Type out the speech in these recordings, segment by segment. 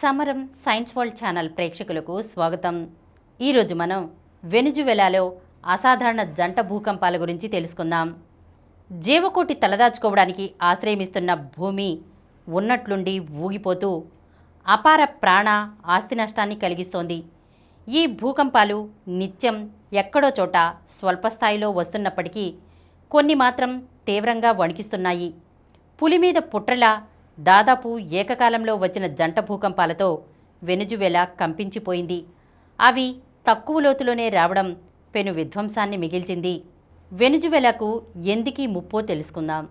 సమరం science world channel ప్రేక్షకులకు స్వాగతం. ఈరోజు మనం వెనుజువెలాలో అసాధారణ జంట భూకంపాల గురించి తెలుసుకుందాం. జీవకోటి తలదాచుకోవడానికి ఆశ్రయమిస్తున్న భూమి ఉన్నట్లుండి ఊగిపోతూ అపార ప్రాణ ఆస్తి నష్టాన్ని కలిగిస్తోంది. ఈ భూకంపాలు నిత్యం ఎక్కడో చోట స్వల్పస్థాయిలో వస్తున్నప్పటికీ కొన్ని మాత్రం తీవ్రంగా వణికిస్తున్నాయి. పులిమీద పుట్రలా దాదాపు ఏకకాలంలో వచ్చిన జంట భూకంపాలతో వెనుజువెలా కంపించిపోయింది. అవి తక్కువ లోతులోనే రావడం పెను విధ్వంసాన్ని మిగిల్చింది. వెనుజువెలాకు ఎందుకీ ముప్పో తెలుసుకుందాం.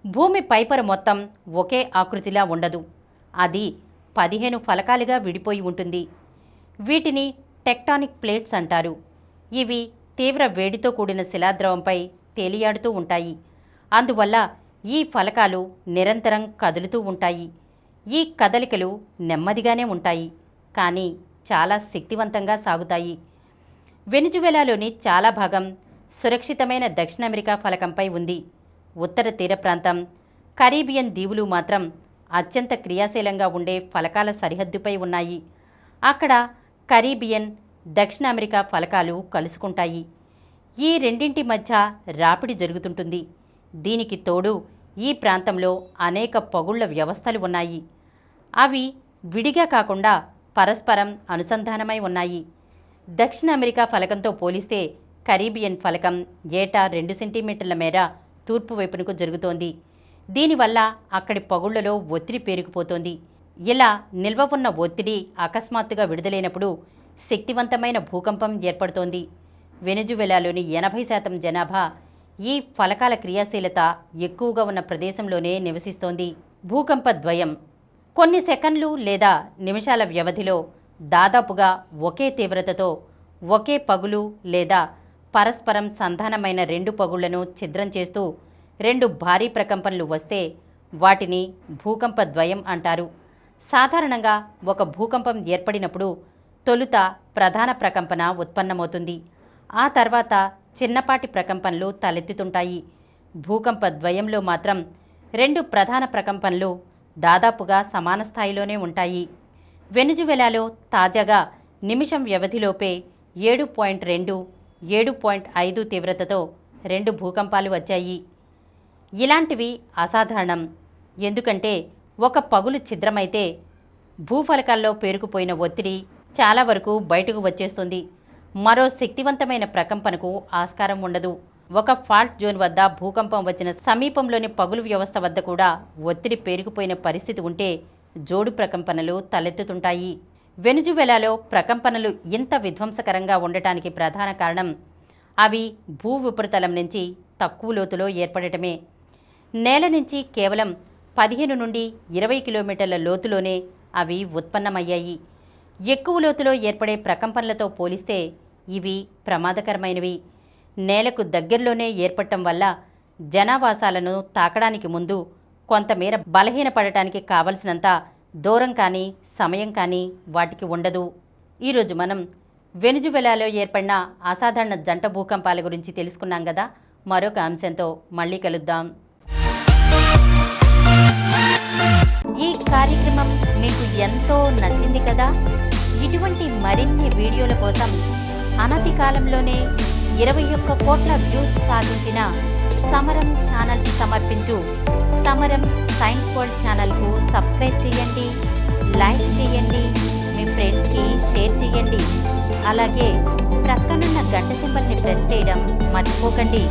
భూమి పైపొర మొత్తం ఒకే ఆకృతిలా ఉండదు. అది 15 ఫలకాలుగా విడిపోయి ఉంటుంది. వీటిని టెక్టానిక్ ప్లేట్స్ అంటారు. ఇవి తీవ్ర వేడితో కూడిన శిలాద్రవంపై తేలియాడుతూ ఉంటాయి. అందువల్ల ఈ ఫలకాలు నిరంతరం కదులుతూ ఉంటాయి. ఈ కదలికలు నెమ్మదిగానే ఉంటాయి, కానీ చాలా శక్తివంతంగా సాగుతాయి. వెనుజువెలాలోని చాలా భాగం సురక్షితమైన దక్షిణ అమెరికా ఫలకంపై ఉంది. ఉత్తర తీర ప్రాంతం, కరీబియన్ దీవులు మాత్రం అత్యంత క్రియాశీలంగా ఉండే ఫలకాల సరిహద్దుపై ఉన్నాయి. అక్కడ కరీబియన్, దక్షిణ అమెరికా ఫలకాలు కలుసుకుంటాయి. ఈ రెండింటి మధ్య రాపిడి జరుగుతుంటుంది. దీనికి తోడు ఈ ప్రాంతంలో అనేక పగుళ్ల వ్యవస్థలు ఉన్నాయి. అవి విడిగా కాకుండా పరస్పరం అనుసంధానమై ఉన్నాయి. దక్షిణ అమెరికా ఫలకంతో పోలిస్తే కరీబియన్ ఫలకం ఏటా 2 సెంటీమీటర్ల మేర తూర్పు వైపునకు జరుగుతోంది. దీనివల్ల అక్కడి పగుళ్లలో ఒత్తిడి పేరుకుపోతోంది. ఇలా నిల్వ ఉన్న ఒత్తిడి అకస్మాత్తుగా విడుదలైనప్పుడు శక్తివంతమైన భూకంపం ఏర్పడుతోంది. వెనుజువెలాలోని 80% జనాభా ఈ ఫలకాల క్రియాశీలత ఎక్కువగా ఉన్న ప్రదేశంలోనే నివసిస్తోంది. భూకంప ద్వయం కొన్ని సెకన్లు లేదా నిమిషాల వ్యవధిలో దాదాపుగా ఒకే తీవ్రతతో ఒకే పగులు లేదా పరస్పరం సంధానమైన 2 పగుళ్లను ఛిద్రం చేస్తూ 2 భారీ ప్రకంపనలు వస్తే వాటిని భూకంప ద్వయం అంటారు. సాధారణంగా ఒక భూకంపం ఏర్పడినప్పుడు తొలుత ప్రధాన ప్రకంపన ఉత్పన్నమవుతుంది. ఆ తర్వాత చిన్నపాటి ప్రకంపనలు తలెత్తుతుంటాయి. భూకంప ద్వయంలో మాత్రం 2 ప్రధాన ప్రకంపనలు దాదాపుగా సమాన స్థాయిలోనే ఉంటాయి. వెనుజువెలాలో తాజాగా నిమిషం వ్యవధిలోపే 7.2, 7.5 తీవ్రతతో 2 భూకంపాలు వచ్చాయి. ఇలాంటివి అసాధారణం. ఎందుకంటే ఒక పగులు ఛిద్రమైతే భూఫలకాల్లో పేరుకుపోయిన ఒత్తిడి చాలా వరకు బయటకు వచ్చేస్తుంది. మరో శక్తివంతమైన ప్రకంపనకు ఆస్కారం ఉండదు. ఒక ఫాల్ట్ జోన్ వద్ద భూకంపం వచ్చిన సమీపంలోని పగులు వ్యవస్థ వద్ద కూడా ఒత్తిడి పేరుకుపోయిన పరిస్థితి ఉంటే జోడు ప్రకంపనలు తలెత్తుతుంటాయి. వెనుజువెలాలో ప్రకంపనలు ఇంత విధ్వంసకరంగా ఉండటానికి ప్రధాన కారణం అవి భూ ఉపరితలం నుంచి తక్కువ లోతులో ఏర్పడటమే. నేల నుంచి కేవలం 15 నుండి 20 కిలోమీటర్ల లోతులోనే అవి ఉత్పన్నమయ్యాయి. ఎక్కువ లోతులో ఏర్పడే ప్రకంపనలతో పోలిస్తే ఇవి ప్రమాదకరమైనవి. నేలకు దగ్గరలోనే ఏర్పడటం వల్ల జనావాసాలను తాకడానికి ముందు కొంతమేర బలహీనపడటానికి కావలసినంత దూరం కానీ సమయం కానీ వాటికి ఉండదు. ఈరోజు మనం వెనుజువెలాలో ఏర్పడిన అసాధారణ జంట భూకంపాల గురించి తెలుసుకున్నాం కదా. మరొక అంశంతో మళ్ళీ కలుద్దాం. ఈ కార్యక్రమం మీకు ఎంతో నచ్చింది కదా. ఇటువంటి మరిన్ని వీడియోల కోసం అనతి కాలంలోనే 21 కోట్ల వ్యూస్ సాధించిన సమరం ఛానల్ సమర్పించు సమరం సైన్స్ వరల్డ్ ఛానల్కు సబ్స్క్రైబ్ చేయండి, లైక్ చేయండి, మీ ఫ్రెండ్స్కి షేర్ చేయండి. అలాగే ప్రక్కనున్న గంట సింబల్ని ప్రెస్ చేయడం మర్చిపోకండి.